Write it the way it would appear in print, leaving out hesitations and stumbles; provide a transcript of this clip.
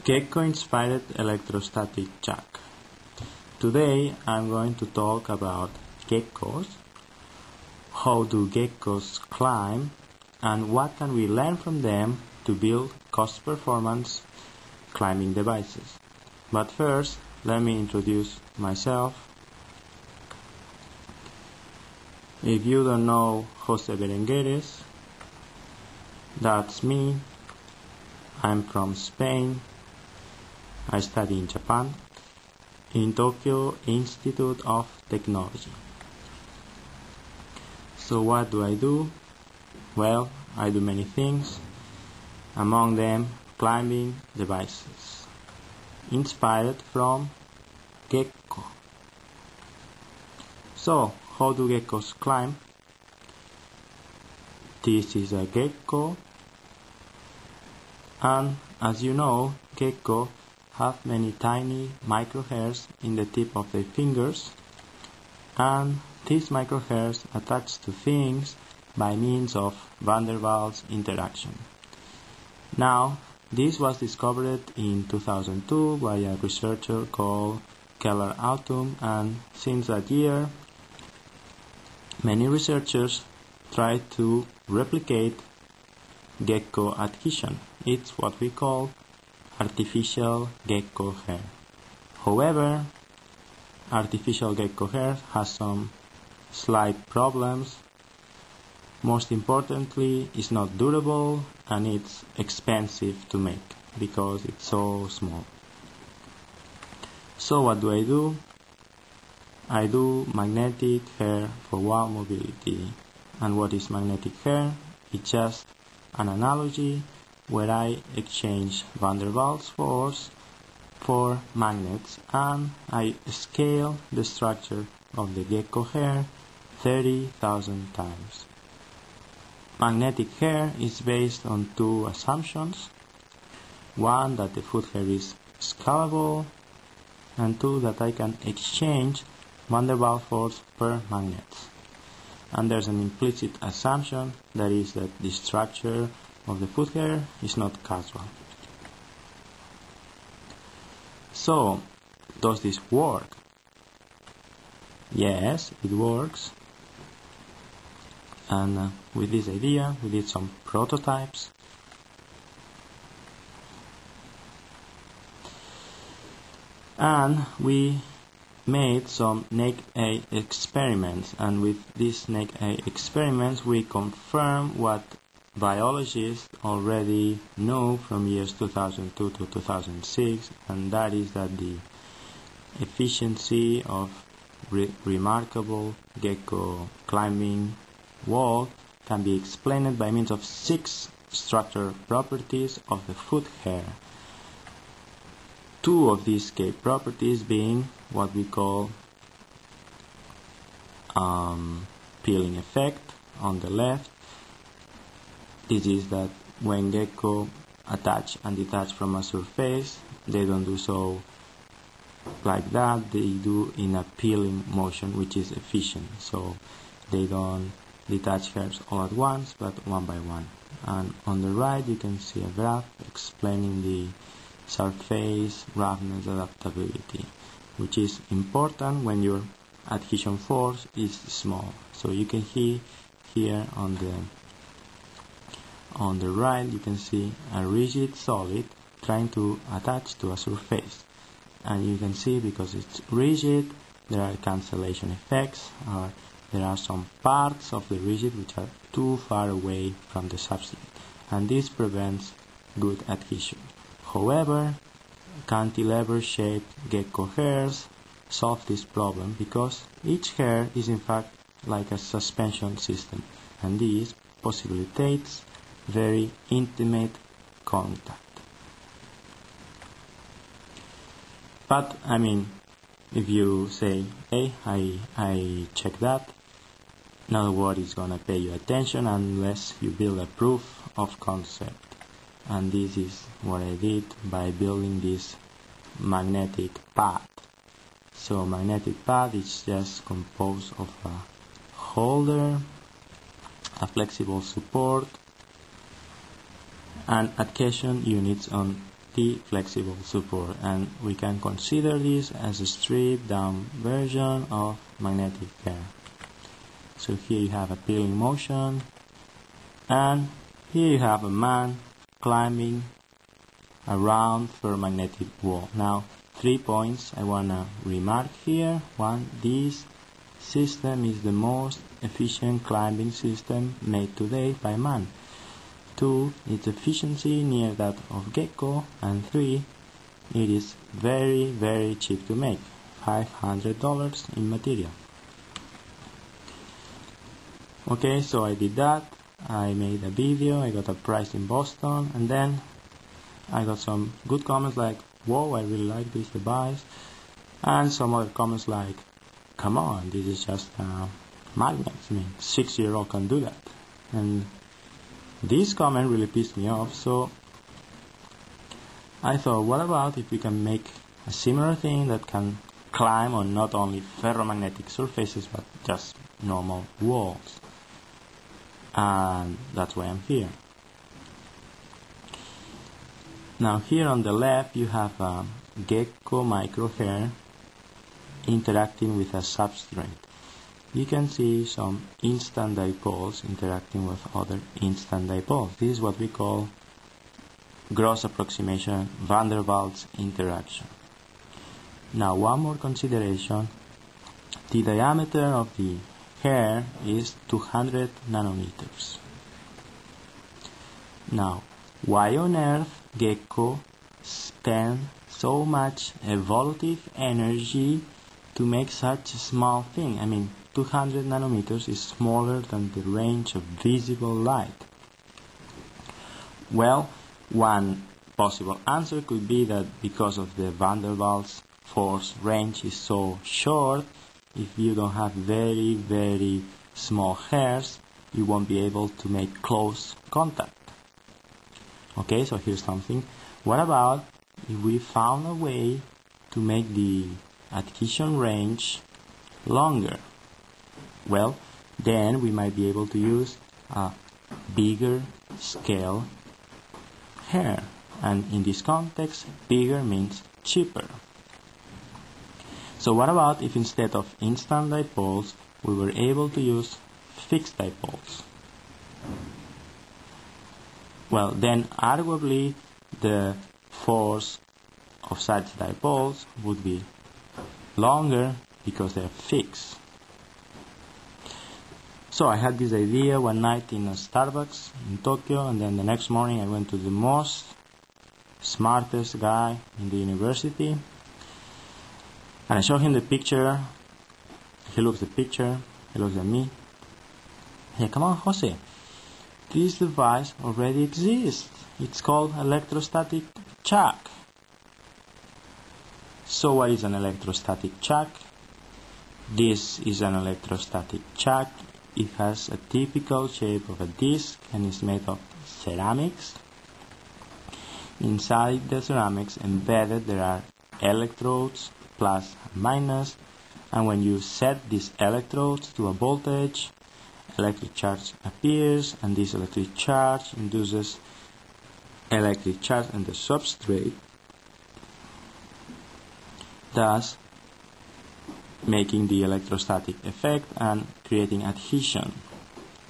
Gecko-inspired electrostatic jack. Today I'm going to talk about geckos, how do geckos climb, and what can we learn from them to build cost-performance climbing devices. But first, let me introduce myself. If you don't know Jose Berengueres, that's me. I'm from Spain. I study in Japan, in Tokyo Institute of Technology. So what do I do? Well, I do many things, among them climbing devices, inspired from Gecko. So, how do geckos climb? This is a gecko, and as you know, gecko have many tiny microhairs in the tip of their fingers, and these microhairs attach to things by means of van der Waals interaction. Now, this was discovered in 2002 by a researcher called Keller Autumn, and since that year, many researchers try to replicate gecko adhesion. It's what we call artificial gecko hair. However, artificial gecko hair has some slight problems. Most importantly, it's not durable and it's expensive to make because it's so small. So what do? I do magnetic hair for wall mobility. And what is magnetic hair? It's just an analogy where I exchange van der Waals force for magnets, and I scale the structure of the gecko hair 30,000 times. Magnetic hair is based on two assumptions. One, that the foot hair is scalable, and two, that I can exchange van der Waals force per magnets. And there's an implicit assumption, that is that the structure of the foot hair is not casual. So, does this work? Yes, it works. And with this idea, we did some prototypes. And we made some naked experiments, and with these naked experiments we confirm what biologists already know from years 2002 to 2006, and that is that the efficiency of remarkable gecko climbing wall can be explained by means of 6 structural properties of the foot hair. 2 of these key properties being what we call peeling effect on the left. This is that when gecko attach and detach from a surface, they don't do so like that, they do in a peeling motion, which is efficient. So they don't detach hairs all at once, but one by one. And on the right you can see a graph explaining the surface roughness adaptability, which is important when your adhesion force is small. So you can see here on the right, you can see a rigid solid trying to attach to a surface, and you can see because it's rigid there are cancellation effects, or there are some parts of the rigid which are too far away from the substrate, and this prevents good adhesion. However, cantilever-shaped gecko hairs solve this problem because each hair is in fact like a suspension system, and this possibilitates very intimate contact. But I mean, if you say, hey, I check that, nobody's gonna pay you attention unless you build a proof of concept. And this is what I did by building this magnetic pad. So magnetic pad is just composed of a holder, a flexible support, and adhesion units on T-flexible support, and we can consider this as a stripped down version of magnetic hair. So here you have a peeling motion, and here you have a man climbing around ferromagnetic wall. Now 3 points I want to remark here. 1. This system is the most efficient climbing system made today by man. 2. Its efficiency near that of Gecko. And 3. It is very, very cheap to make. $500 in material. Okay, so I did that. I made a video, I got a prize in Boston, and then I got some good comments like, whoa, I really like this device, and some other comments like, come on, this is just magnets. I mean, 6-year-old can do that. And this comment really pissed me off, so I thought, what about if we can make a similar thing that can climb on not only ferromagnetic surfaces but just normal walls? And that's why I'm here. Now here on the left you have a Gecko micro hair interacting with a substrate. You can see some instant dipoles interacting with other instant dipoles. This is what we call gross approximation van der Waals interaction. Now one more consideration. The diameter of the hair is 200 nanometers. Now, why on earth Gecko spend so much evolutive energy to make such a small thing? I mean, 200 nanometers is smaller than the range of visible light. Well, one possible answer could be that because of the van der Waals force range is so short, if you don't have very, very small hairs, you won't be able to make close contact. Okay, so here's something. What about if we found a way to make the adhesion range longer? Well, then we might be able to use a bigger scale hair. And in this context, bigger means cheaper. So what about if instead of instant dipoles, we were able to use fixed dipoles? Well, then arguably the force of such dipoles would be longer because they're fixed. So I had this idea one night in a Starbucks in Tokyo, and then the next morning I went to the most smartest guy in the university. And I showed him the picture. He looks at the picture. He looks at me. Hey, come on, Jose. This device already exists. It's called electrostatic chuck. So what is an electrostatic chuck? This is an electrostatic chuck. It has a typical shape of a disc and is made of ceramics. Inside the ceramics embedded there are electrodes, plus and minus, and when you set these electrodes to a voltage, electric charge appears, and this electric charge induces electric charge in the substrate, thus making the electrostatic effect and creating adhesion.